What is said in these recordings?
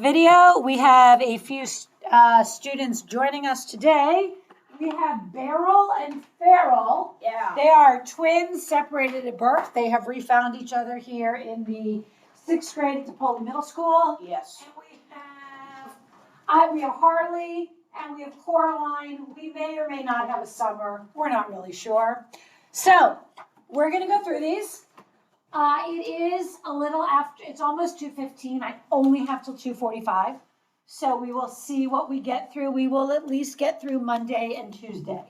video. We have a few students joining us today. We have Beryl and Farrell. Yeah. They are twins separated at birth. They have refound each other here in the 6th grade at DePaul Middle School. Yes. And we have Harley and we have Coraline. We may or may not have a summer. We're not really sure. So we're going to go through these. It is a little after, it's almost 2:15. I only have till 2:45. So we will see what we get through. We will at least get through Monday and Tuesday.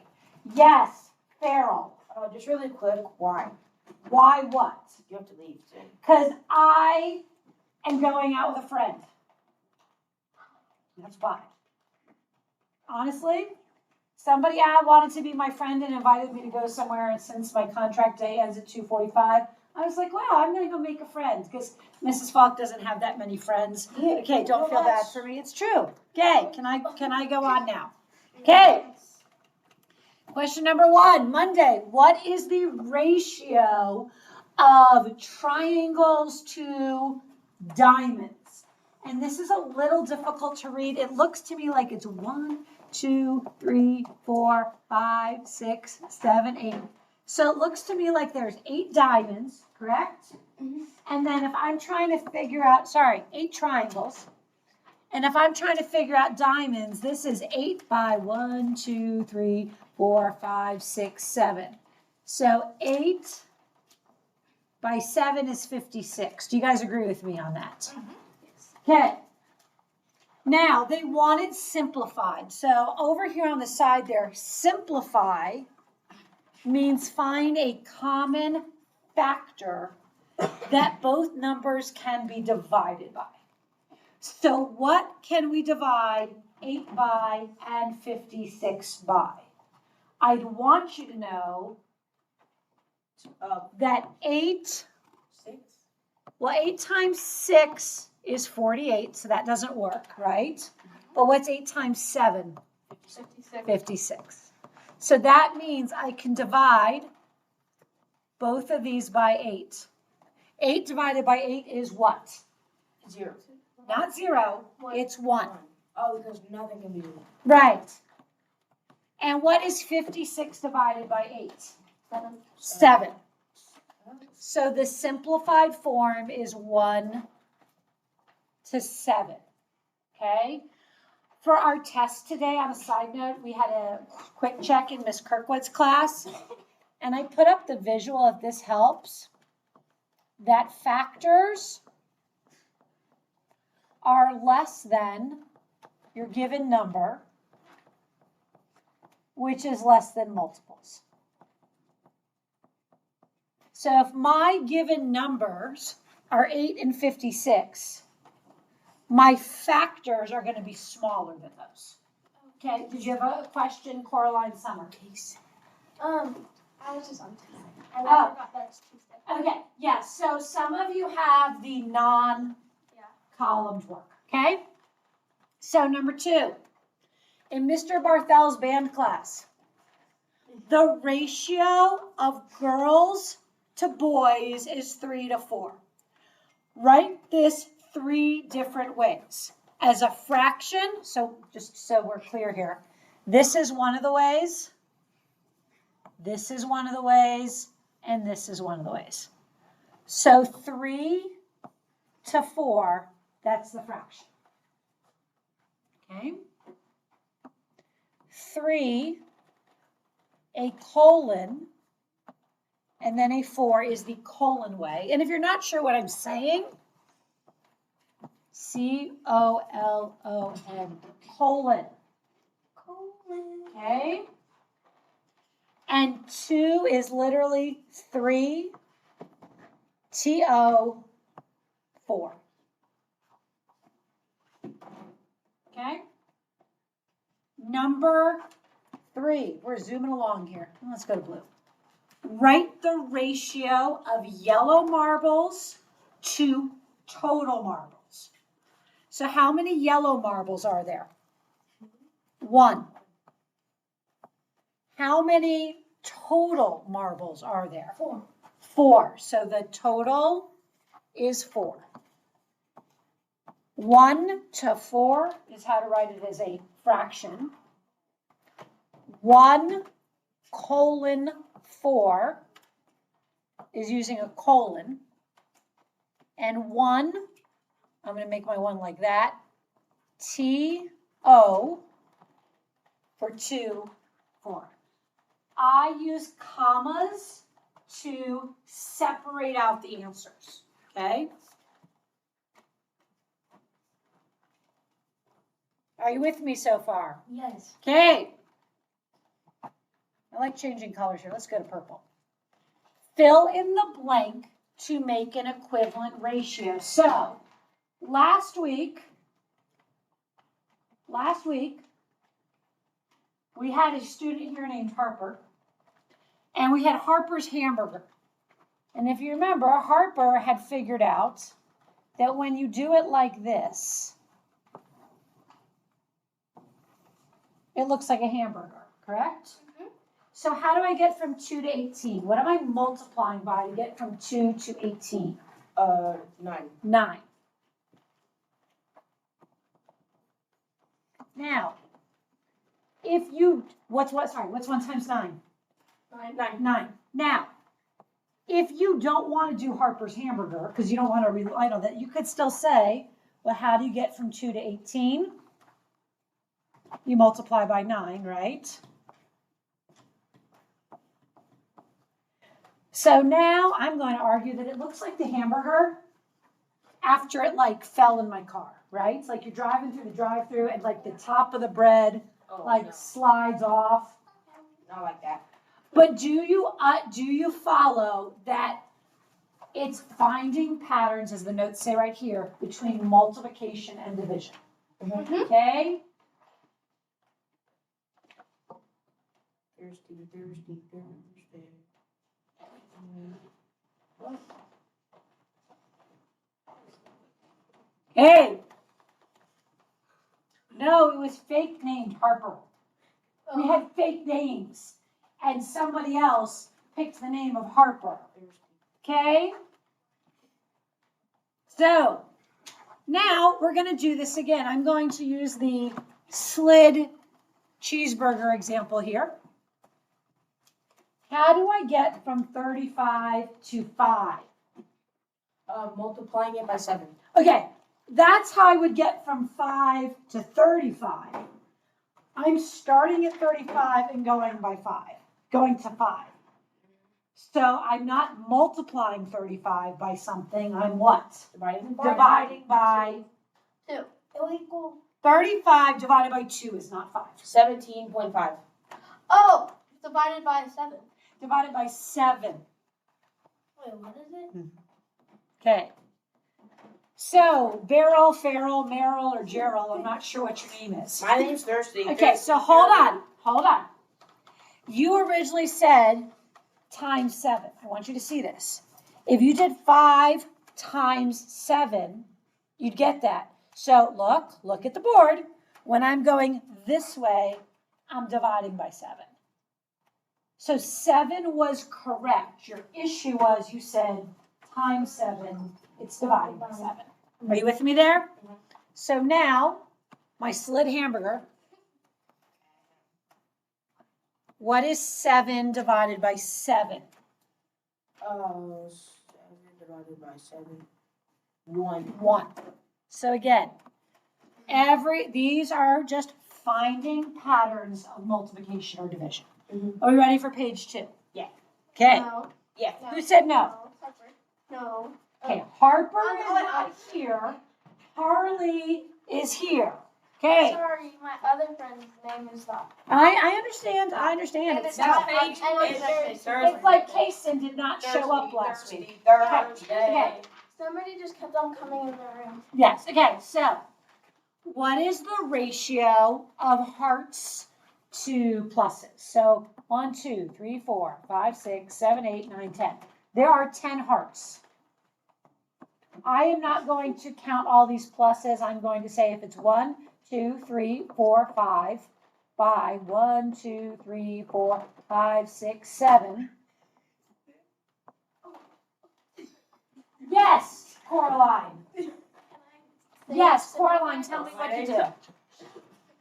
Yes, Farrell. Just really quick, why? Why what? You have to leave too. Because I am going out with a friend. That's why. Honestly, somebody wanted to be my friend and invited me to go somewhere, and since my contract day ends at 2:45, I was like, wow, I'm going to go make a friend because Mrs. Falk doesn't have that many friends. Yeah, Okay, don't feel bad for me. It's true. Okay, can I go on now? Okay. Question number 1, Monday. What is the ratio of triangles to diamonds? And this is a little difficult to read. It looks to me like it's 1, 2, 3, 4, 5, 6, 7, 8. So it looks to me like there's 8 diamonds, correct? Mm-hmm. And then if I'm trying to figure out, 8 triangles. And if I'm trying to figure out diamonds, this is 8 by 1, 2, 3, 4, 5, 6, 7. So 8 by 7 is 56. Do you guys agree with me on that? Mm-hmm. Okay. Now, they wanted simplified. So over here on the side there, simplify means find a common factor that both numbers can be divided by. So what can we divide 8 by and 56 by? I'd want you to know that 8 times 6 is 48, so that doesn't work, right? But what's 8 times 7? 56. So that means I can divide both of these by 8. 8 divided by 8 is what? 0. Not 0, it's 1. Oh, because nothing can be 1. Right. And what is 56 divided by 8? 7. So the simplified form is 1 to 7. Okay? For our test today, on a side note, we had a quick check in Miss Kirkwood's class, and I put up the visual, if this helps, that factors are less than your given number, which is less than multiples. So if my given numbers are 8 and 56, my factors are going to be smaller than those. Okay, did you have a question, Coraline Summer? I was just on Tuesday. I got that Tuesday. Okay, yes, so some of you have the non-columned work, okay? So number 2, in Mr. Barthel's band class, the ratio of girls to boys is 3 to 4. Write this 3 different ways. As a fraction, so just so we're clear here, this is one of the ways, this is one of the ways, and this is one of the ways. So 3 to 4, that's the fraction. Okay? 3, a colon, and then a 4 is the colon way. And if you're not sure what I'm saying, C-O-L-O-N, colon. Okay? And 2 is literally 3, T-O, 4. Okay? Number 3, we're zooming along here. Let's go to blue. Write the ratio of yellow marbles to total marbles. So how many yellow marbles are there? 1. How many total marbles are there? 4. 4. So the total is 4. 1 to 4 is how to write it as a fraction. 1 colon 4 is using a colon. And 1, I'm going to make my 1 like that, T-O for 2, 4. I use commas to separate out the answers, okay? Are you with me so far? Yes. Okay. I like changing colors here. Let's go to purple. Fill in the blank to make an equivalent ratio. So, last week, we had a student here named Harper, and we had Harper's hamburger. And if you remember, Harper had figured out that when you do it like this, it looks like a hamburger, correct? So how do I get from 2 to 18? What am I multiplying by to get from 2 to 18? 9. 9. Now, if you, what's 1 times 9? 9. Now, if you don't want to do Harper's hamburger, because you don't want to rely on that, you could still say, well, how do you get from 2 to 18? You multiply by 9, right? So now I'm going to argue that it looks like the hamburger after it like fell in my car, right? It's like you're driving through the drive-through and like the top of the bread slides off. Not like that. But do you follow that it's finding patterns, as the notes say right here, between multiplication and division? Okay? Thirsty. Hey! No, it was fake named Harper. We had fake names, and somebody else picked the name of Harper. Okay? So, now we're going to do this again. I'm going to use the slid cheeseburger example here. How do I get from 35 to 5? Multiplying it by 7. Okay, that's how I would get from 5 to 35. I'm starting at 35 and going to 5. So I'm not multiplying 35 by something, I'm what? Dividing by 2. Illegal. 35 divided by 2 is not 5. 17.5. Oh, divided by 7. Divided by 7. Wait, what is it? Okay. So, Beryl, Farrell, Merrill, or Gerald, I'm not sure what your name is. My name's Thirsty. Okay, so hold on. You originally said times 7. I want you to see this. If you did 5 times 7, you'd get that. So look at the board. When I'm going this way, I'm dividing by 7. So 7 was correct. Your issue was you said times 7, it's dividing by 7. Are you with me there? So now, my slid hamburger, what is 7 divided by 7? 7 divided by 7. 1. 1. So again, these are just finding patterns of multiplication or division. Are we ready for page 2? Yeah. Okay. No. Yeah. No. Who said no? No. Okay, Harper I'm is going not up. here. Harley is here. Okay. Sorry, my other friend's name is that. I understand. And It's it's not. not- page and one. it's- It's like Kaysen did not show up last week. Thursday. Somebody just kept on coming in the room. Yes, okay, so what is the ratio of hearts to pluses? So 1, 2, 3, 4, 5, 6, 7, 8, 9, 10. There are 10 hearts. I am not going to count all these pluses. I'm going to say if it's 1, 2, 3, 4, 5, by 1, 2, 3, 4, 5, 6, 7. Yes, Coraline. the Yes, simplified? Coraline, tell me what to do.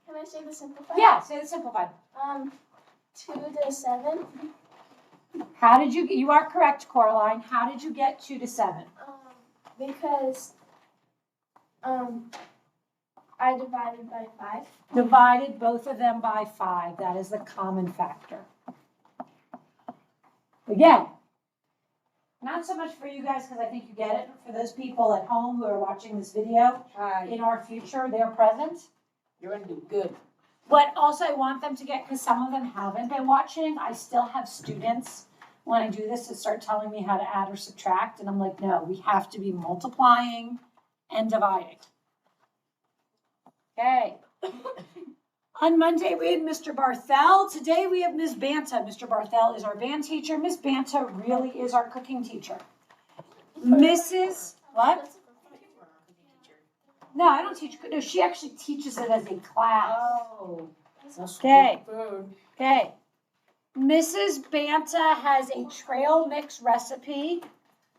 Can I say the simplified? Yeah, say the simplified. 2 to 7. How did you are correct, Coraline. How did you get 2 to 7? Because I divided by 5. Divided both of them by 5. That is the common factor. Again, not so much for you guys because I think you get it. For those people at home who are watching this video, in our future, they're present. You're gonna do good. What also I want them to get, because some of them haven't been watching, I still have students when I do this to start telling me how to add or subtract. And I'm like, no, we have to be multiplying and dividing. Okay. On Monday, we had Mr. Barthel. Today, we have Ms. Banta. Mr. Barthel is our band teacher. Ms. Banta really is our cooking teacher. Mrs. What? No, I don't teach. No, she actually teaches it as a class. Oh. Okay. Food. Okay. Mrs. Banta has a trail mix recipe.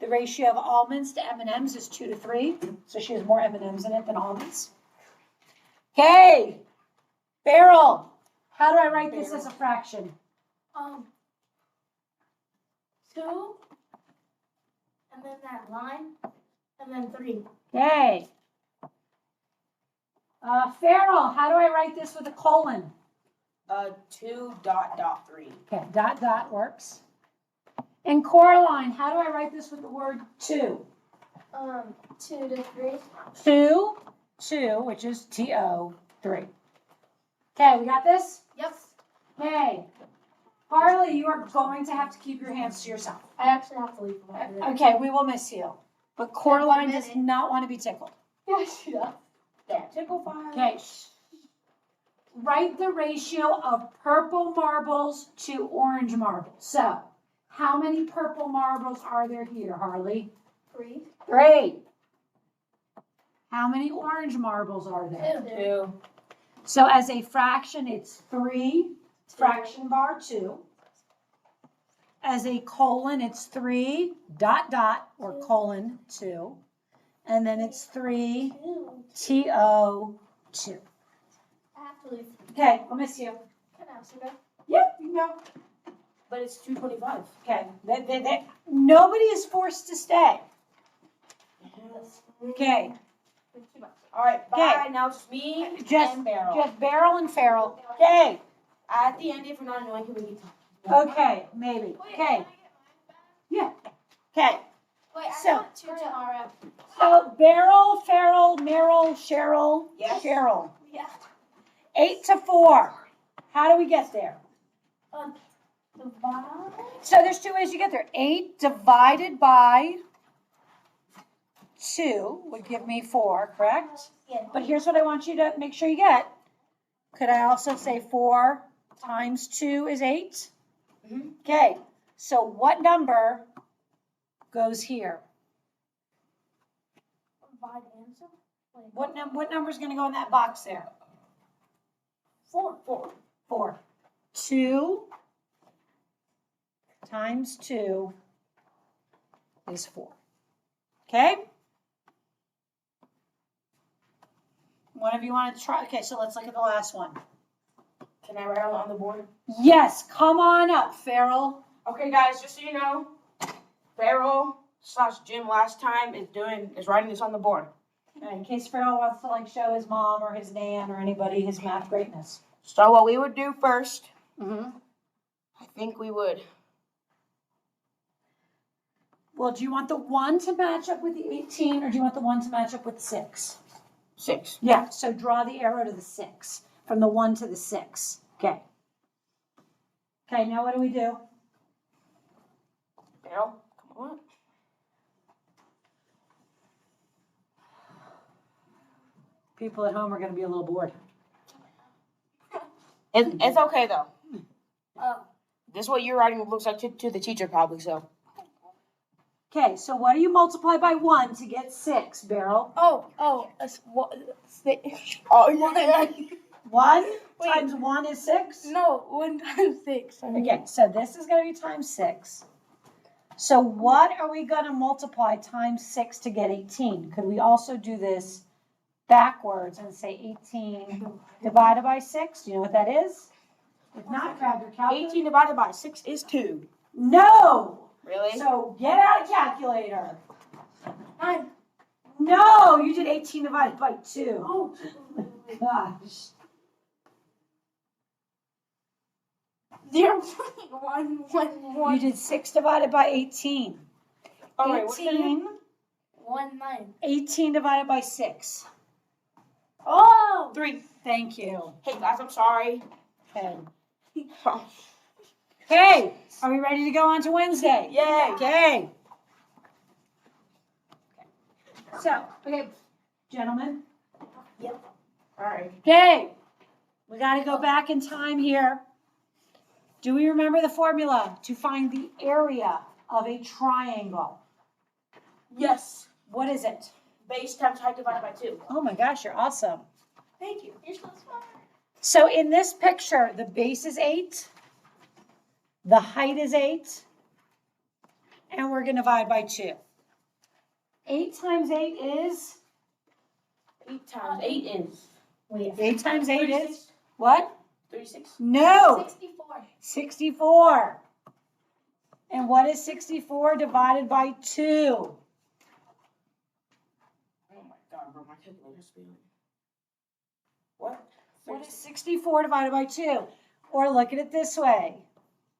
The ratio of almonds to M&Ms is 2 to 3. So she has more M&Ms in it than almonds. Okay. Beryl, how do I write this as a fraction? 2, and then that line, and then 3. Okay. Farrell, how do I write this with a colon? 2.3. Okay, dot, dot works. And Coraline, how do I write this with the word 2? 2 to 3. 2, which is T-O, 3. Okay, we got this? Yep. Okay. Harley, you are going to have to keep your hands to yourself. I actually have to leave for a minute. Okay, we will miss you. But Coraline does not want to be tickled. Yeah, she does. Don't tickle fire. Okay. Write the ratio of purple marbles to orange marbles. So, how many purple marbles are there here, Harley? 3. 3. How many orange marbles are there? 2. So as a fraction, it's 3, fraction bar 2. As a colon, it's 3, dot, dot, or colon 2. And then it's 3, 2. T-O, 2. I have to leave. Okay, I'll miss you. Can I also go? Yep, you can go. But it's 2.25. Okay, nobody is forced to stay. Okay, All right, bye. Okay. Now it's just me just and Beryl. Beryl and Farrell. Okay, At the end, if we're not annoying, can we get to? okay, maybe. Okay, yeah. Okay, Wait, I So- want 2 tomorrow. so Beryl, Farrell, Meryl, Cheryl, Yes. Cheryl. Yeah. 8 to 4. How do we get there? Divide. So there's 2 ways you get there. 8 divided by 2 would give me 4, correct? Yeah. But here's what I want you to make sure you get. Could I also say 4 times 2 is 8? Mhm. Okay, so what number goes here? Divide answer. What number is going to go in that box there? 4. 4. 2 times 2 is 4. Okay? One of you want to try? Okay, so let's look at the last one. Can I write on the board? Yes, come on up, Farrell. Okay, guys, just so you know, Farrell/Jim last time is writing this on the board. Okay, in case Farrell wants to show his mom or his nan or anybody his math greatness. So what we would do first, Mm-hmm. I think we would. Well, do you want the 1 to match up with the 18 or do you want the 1 to match up with the 6? 6. Yeah, so draw the arrow to the 6, from the 1 to the 6. Okay. Okay, now what do we do? Beryl, come on. People at home are going to be a little bored. It's okay though. Oh. This is what your writing looks like to the teacher probably. So Okay, so what do you multiply by 1 to get 6, Beryl? It's what? oh 1 Wait. times 1 is 6? No, 1 times 6. Okay, so this is going to be times 6. So what are we going to multiply times 6 to get 18? Could we also do this backwards and say 18 divided by 6. Do you know what that is? If not, grab your calculator. 18 divided by 6 is 2. No! Really? So get out a calculator. 9. No, you did 18 divided by 2. Oh. Gosh. 0.111. You did 6 divided by 18. All right, what's that again? 19. 18 divided by 6. Oh. 3. Thank you. Hey guys, I'm sorry. Okay. Okay, are we ready to go on to Wednesday? Yay. Okay. So, okay, gentlemen. All right. Okay, we got to go back in time here. Do we remember the formula to find the area of a triangle? Yes. What is it? Base times height divided by 2. Oh my gosh, you're awesome. Thank you. You're so smart. So in this picture, the base is 8, the height is 8, and we're going to divide by 2. 8 times 8 is? 8 times 8 is. Wait. 8 times 8 is? 36. What? 36. No. 64. 64. And what is 64 divided by 2? Oh my god, bro, my calculator's spinning. What? What is 64 divided by 2? Or look at it this way.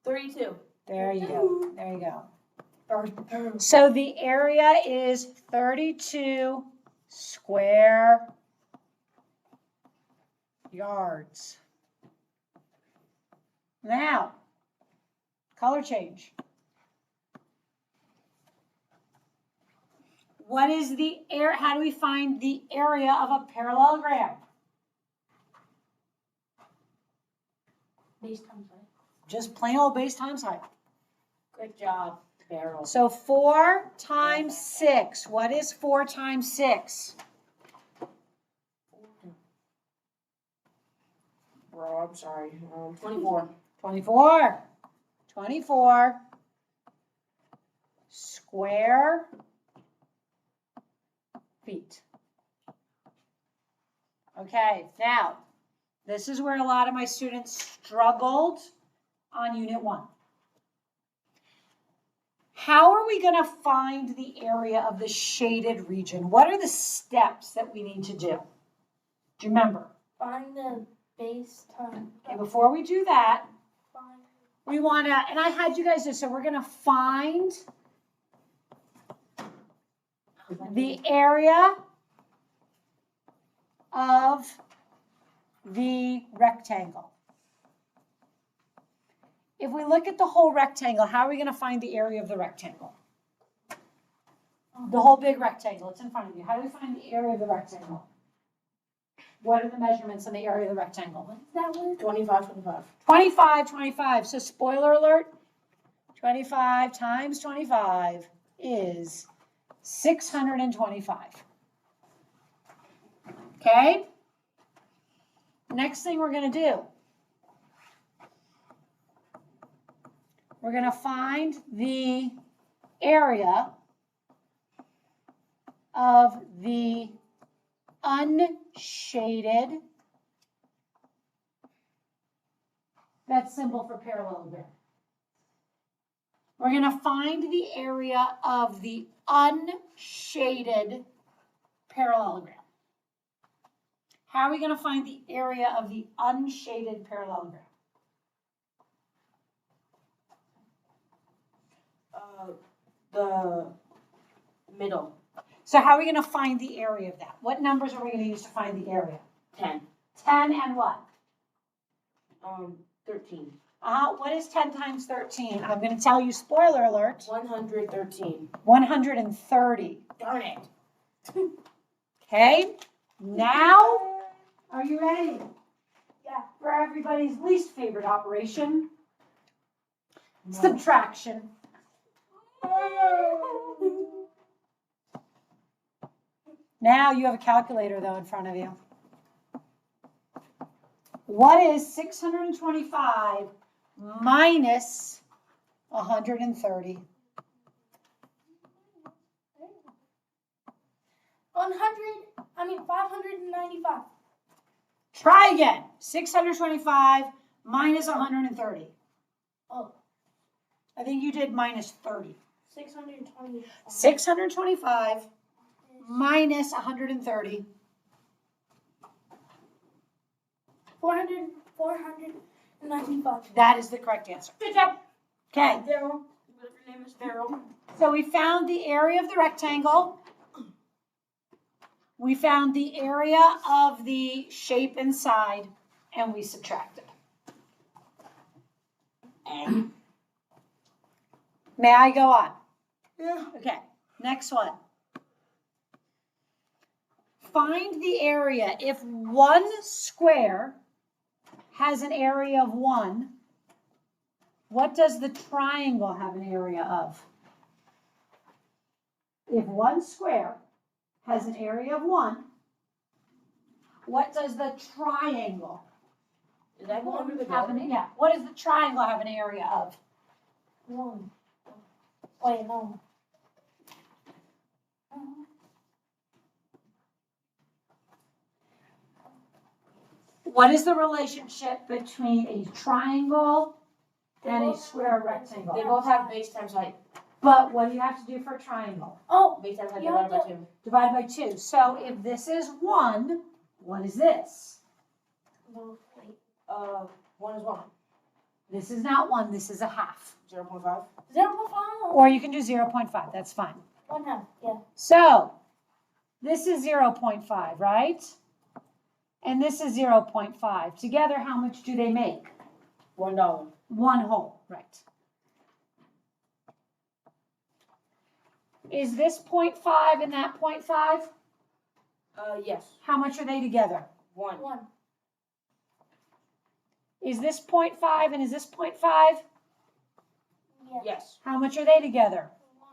32. There you go. There you go. So the area is 32 square yards. Now, color change. What is the area? How do we find the area of a parallelogram? Base times height. Just plain old base times height. Good job, Barrel. So 4 times 6. What is 4 times 6? Bro, I'm sorry. 24. 24. 24 square feet. Okay, now, this is where a lot of my students struggled on Unit 1. How are we going to find the area of the shaded region? What are the steps that we need to do? Do you remember? Find the base time. Okay, before we do that, Find. we want to, and I had you guys do, so we're going to find the area of the rectangle. If we look at the whole rectangle, how are we going to find the area of the rectangle? The whole big rectangle, it's in front of you. How do we find the area of the rectangle? What are the measurements in the area of the rectangle? That one. 25, 25. 25, 25. So spoiler alert, 25 times 25 is 625. Okay? Next thing we're going to do, we're going to find the area of the unshaded, that's symbol for parallelogram. We're going to find the area of the unshaded parallelogram. How are we going to find the area of the unshaded parallelogram? The middle. So how are we going to find the area of that? What numbers are we going to use to find the area? 10. 10 and what? 13. What is 10 times 13? I'm going to tell you, spoiler alert, 113. 130. Darn it. Okay, now, are you ready? Yeah. For everybody's least favorite operation, subtraction. Now you have a calculator though in front of you. What is 625 minus 130? 595. Try again. 625 minus 130. Oh, I think you did minus 30. 625. 625 minus 130. 495. That is the correct answer. Good job. Okay, Daryl. Whatever your name is, Daryl. so we found the area of the rectangle. We found the area of the shape inside, and we subtracted. May I go on? Yeah. Okay, next one. Find the area. If one square has an area of 1, what does the triangle have an area of? If one square has an area of 1, what does the triangle Did that go under the have door? yeah, what does the triangle have an area of? 1. Wait, no. What is the relationship between a triangle and a square rectangle? They both have base times height. But what do you have to do for a triangle? Oh, Base times height You divided have by 2. Divide by 2. So if this is 1, what is this? no, wait. 1 is 1. This is not 1, this is a half. 0.5. 0.5. Or you can do 0.5, that's fine. 1/2, yeah. So this is 0.5, right? And this is 0.5. Together, how much do they make? $1. 1 whole, right. Is this 0.5 and that 0.5? Yes. How much are they together? 1. 1. Is this 0.5 and is this 0.5? Yeah. Yes. How much are they together? 1.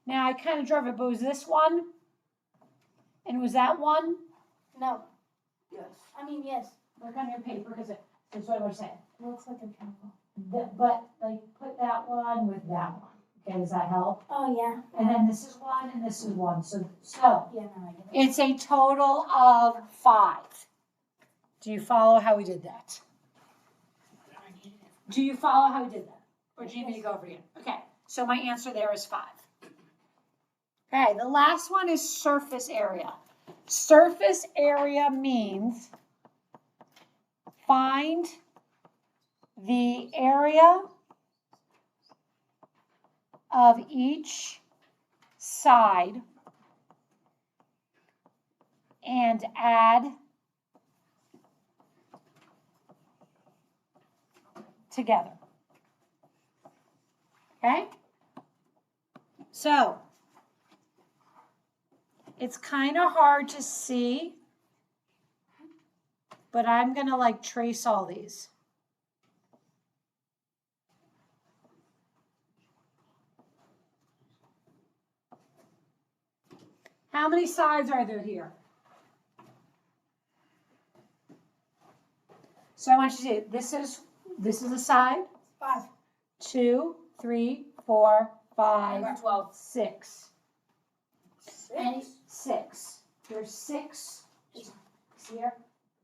Now I kind of drove it, but was this 1? And was that 1? No. Yes. I mean, yes. Look on your paper because that's what I was saying. Looks like a triangle. But like put that one with that one. Okay, does that help? Oh, yeah. And then this is 1 and this is 1. So Yeah, no, I get it. it's a total of 5. Do you follow how we did that? Do you follow how we did that? Or do you need me to go over again? Okay, so my answer there is 5. Okay, the last one is surface area. Surface area means find the area of each side and add together. Okay? So, it's kind of hard to see, but I'm going to like trace all these. How many sides are there here? So I want you to see, this is a side. 5. 2, 3, 4, 5, 12. 6. And 6. 6. There's 6 here.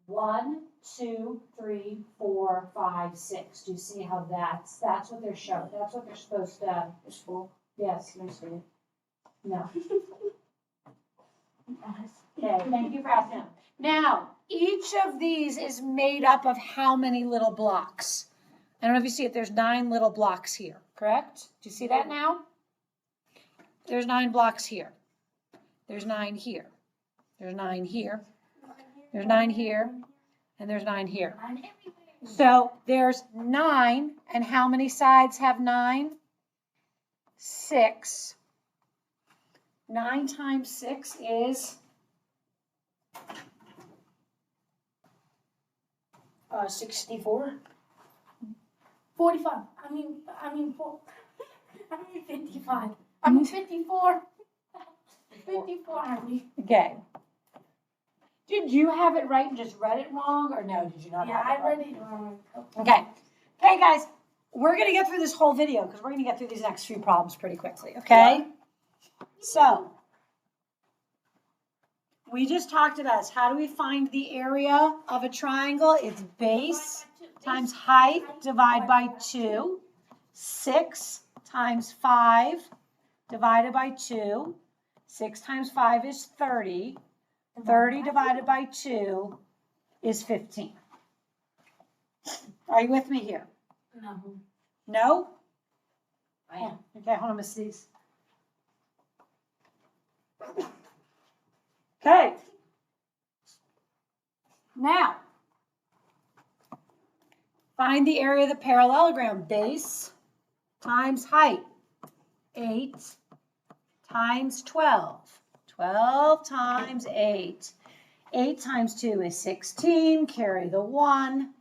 1, 2, 3, 4, 5, 6. Do you see how that's what they're showing? That's what they're supposed to. It's full. Yes. Can I see it? No. Okay. Thank you for asking. Now, each of these is made up of how many little blocks? I don't know if you see it. There's 9 little blocks here. Correct? Do you see that now? There's 9 blocks here. There's 9 here. There's 9 here. There's 9 here. And there's 9 here. So there's 9. And how many sides have 9? 6. 9 times 6 is 64. 45. I mean, 55. I mean, 54. 54, honey. okay. Did you have it right and just read it wrong, or no? Did you not Yeah, have it I right? read it wrong. Okay. Okay, guys, we're gonna get through this whole video because we're gonna get through these next few problems pretty quickly. Okay. So We just talked about this. How do we find the area of a triangle? It's base times height divided by 2. 6 times 5 divided by 2. 6 times 5 is 30. 30 divided by 2 is 15. Are you with me here? No. No? I am. Okay, hold on, Miss C's. Okay. Now, find the area of the parallelogram. Base times height. 8 times 12. 12 times 8. 8 times 2 is 16. Carry the 1.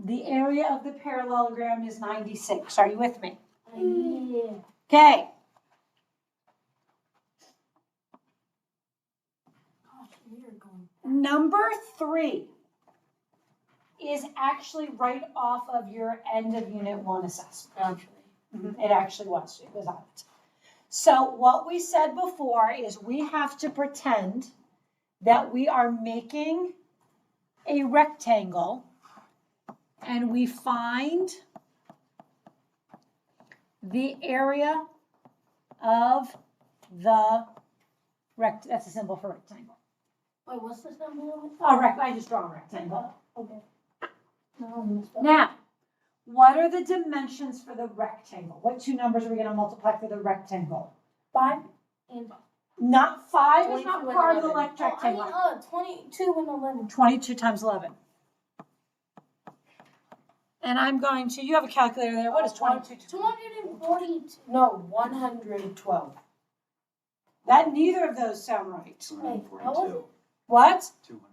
The area of the parallelogram is 96. Are you with me? Yeah. Okay. Gosh, we are going. Number 3 is actually right off of your end of Unit 1 assessment. Actually. It actually was. It was on it. So what we said before is we have to pretend that we are making a rectangle and we find the area of the that's a symbol for rectangle. Wait, what's the symbol? I just draw a rectangle. Okay. No, I messed up. Now, what are the dimensions for the rectangle? What two numbers are we going to multiply for the rectangle? 5 and Not 5 is 22 not and part of the 11. rectangle. 22 and 11. 22 times 11. And I'm going to, you have a calculator there. What is 22 times 242. No, 112. That neither of those sound right. Wait, what was it? What? 242.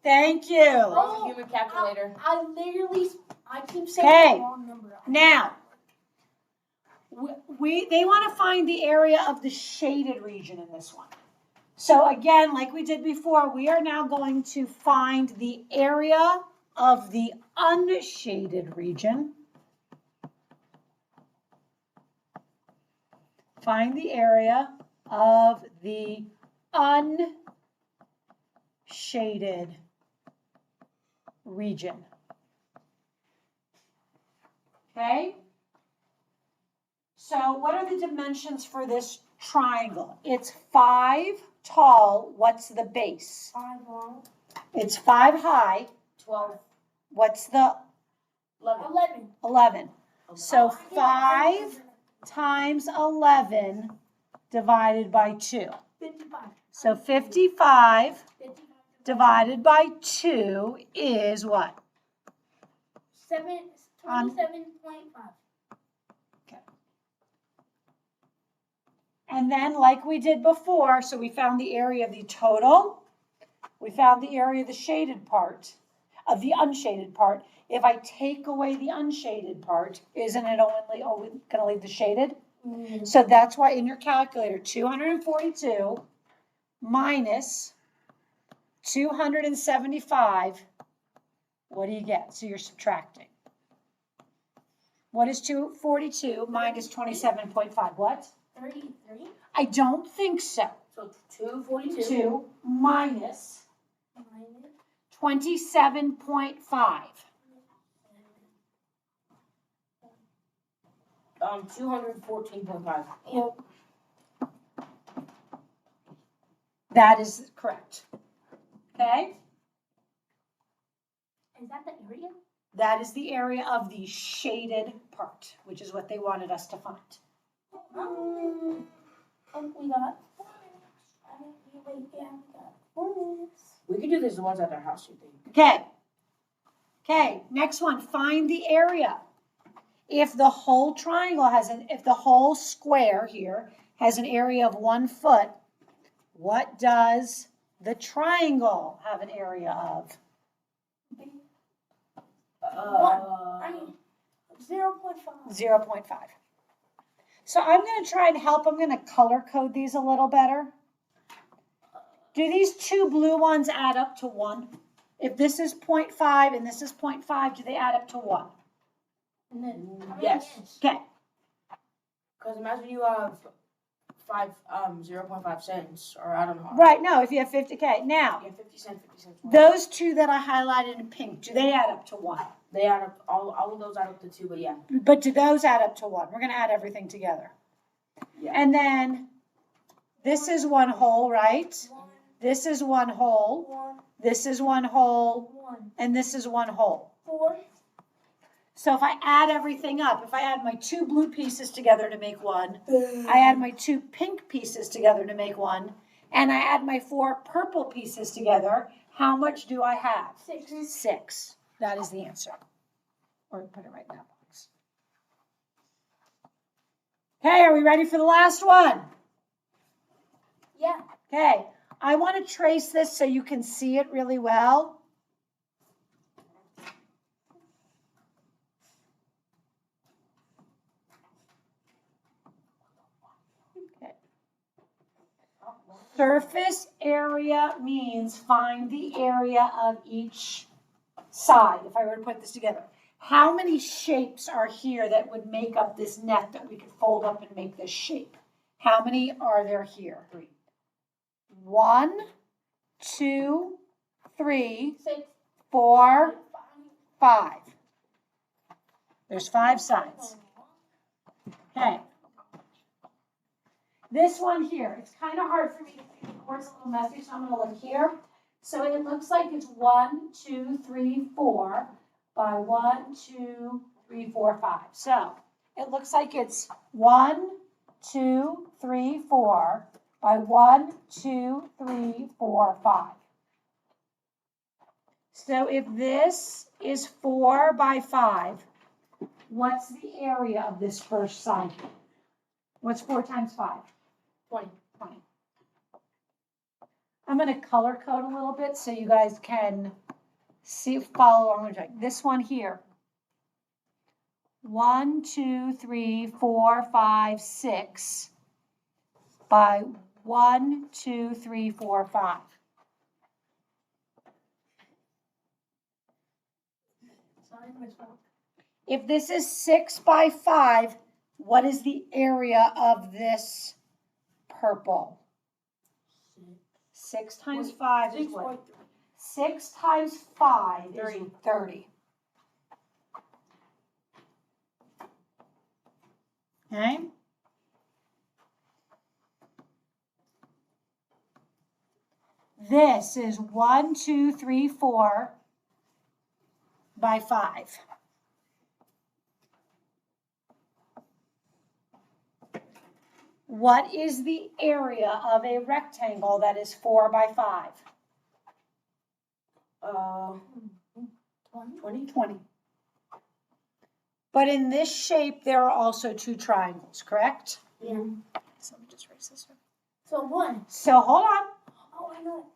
Thank you. Wrong with human calculator. I literally, I keep saying Okay. the wrong number. Now, they want to find the area of the shaded region in this one. So again, like we did before, we are now going to find the area of the unshaded region. Find the area of the unshaded region. Okay? So what are the dimensions for this triangle? It's 5 tall. What's the base? 5 long. It's 5 high. 12. What's the 11. 11. 11? So Oh, I 5 times 11 divided by 2. 55. So 55 55 divided by 2 is what? 27.5. And then like we did before, so we found the area of the total. We found the area of the shaded part, of the unshaded part. If I take away the unshaded part, isn't it only going to leave the shaded? So that's why in your calculator, 242 minus 275, what do you get? So you're subtracting. What is 242 minus 27.5? What? 33. I don't think so. So 242. 2 minus Minus 27.5. 214.5. Yep. That is correct. Okay? Is that the area? That is the area of the shaded part, which is what they wanted us to find. We got 4 minutes. We got 4 minutes. We could do this once at our house, you think? Okay. Okay, next one, find the area. If the whole triangle if the whole square here has an area of 1 foot, what does the triangle have an area of? 0.5. 0.5. So I'm going to try and help. I'm going to color code these a little better. Do these two blue ones add up to 1? If this is 0.5 and this is 0.5, do they add up to 1? And then, Yes. Okay. Because imagine you have 0.5 cents, or I don't know. Right, no, if you have 50K. Now, Yeah, 50 cents, 50 cents. those two that I highlighted in pink, do they add up to 1? They add up, all of those add up to 2, but yeah. But do those add up to 1? We're going to add everything together. Yeah. And then this is 1 whole, right? 1, This is 1 whole. 1, This is 1 whole. 1, And this is 1 whole. 4. So if I add everything up, if I add my 2 blue pieces together to make 1, I add my 2 pink pieces together to make 1, and I add my 4 purple pieces together, how much do I have? 6. 6. That is the answer. Or put it right in that box. Okay, are we ready for the last one? Yeah. Okay, I want to trace this so you can see it really well. Surface area means find the area of each side, if I were to put this together. How many shapes are here that would make up this net that we could fold up and make this shape? How many are there here? 3. 1, 2, 3, 6. 4, 5. There's 5 sides. Okay. This one here, it's kind of hard for me to see. The board's a little messy, so I'm going to look here. So it looks like it's 1, 2, 3, 4 by 1, 2, 3, 4, 5. So it looks like it's 1, 2, 3, 4 by 1, 2, 3, 4, 5. So if this is 4 by 5, what's the area of this first side? What's 4 times 5? 20. 20. I'm going to color code a little bit so you guys can see, follow along. This one here. 1, 2, 3, 4, 5, 6 by 1, 2, 3, 4, 5. If this is 6 by 5, what is the area of this purple? 6 times 5 is what? 6 times 5 is 30. Okay? This is 1, 2, 3, 4 by 5. What is the area of a rectangle that is 4 by 5? 20. 20. But in this shape, there are also 2 triangles, correct? Yeah. So let me just erase this one. So 1. So hold on. Oh, I know.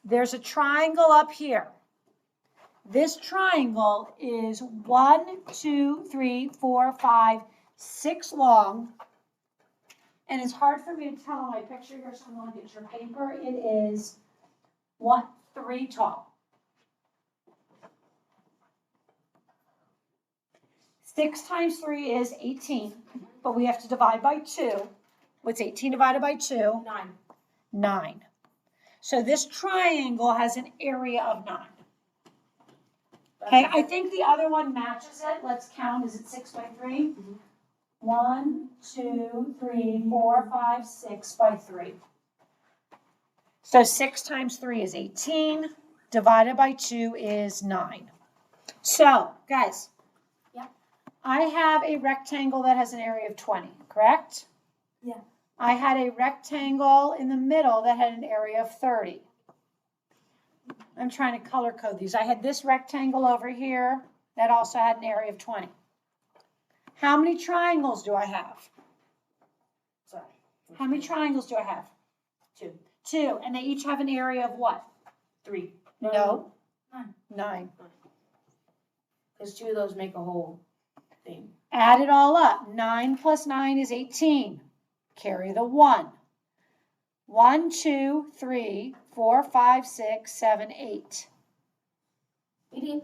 There's a triangle up here. This triangle is 1, 2, 3, 4, 5, 6 long. And it's hard for me to tell on my picture here, so I'm going to get your paper. It is 3 tall. 6 times 3 is 18, but we have to divide by 2. What's 18 divided by 2? 9. 9. So this triangle has an area of 9. Okay, I think the other one matches it. Let's count. Is it 6 by 3? Mhm. 1, 2, 3, 4, 5, 6 by 3. So 6 times 3 is 18. Divided by 2 is 9. So, guys. Yeah. I have a rectangle that has an area of 20, correct? Yeah. I had a rectangle in the middle that had an area of 30. I'm trying to color code these. I had this rectangle over here that also had an area of 20. How many triangles do I have? Sorry. How many triangles do I have? 2. 2. And they each have an area of what? 3. No. 9. 9. Because 2 of those make a whole thing. Add it all up. 9 plus 9 is 18. Carry the 1. 1, 2, 3, 4, 5, 6, 7, 8. 88.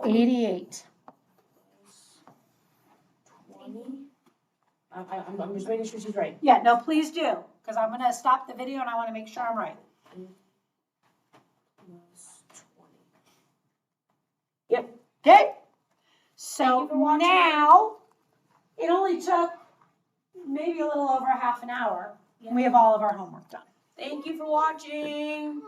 88. 20. I'm just making sure she's right. Yeah, no, please do. because I'm gonna stop the video and I wanna make sure I'm right. Plus 20. Okay? So Thank you for watching. now, it only took maybe a little over half an hour. We have all of our homework done. Thank you for watching.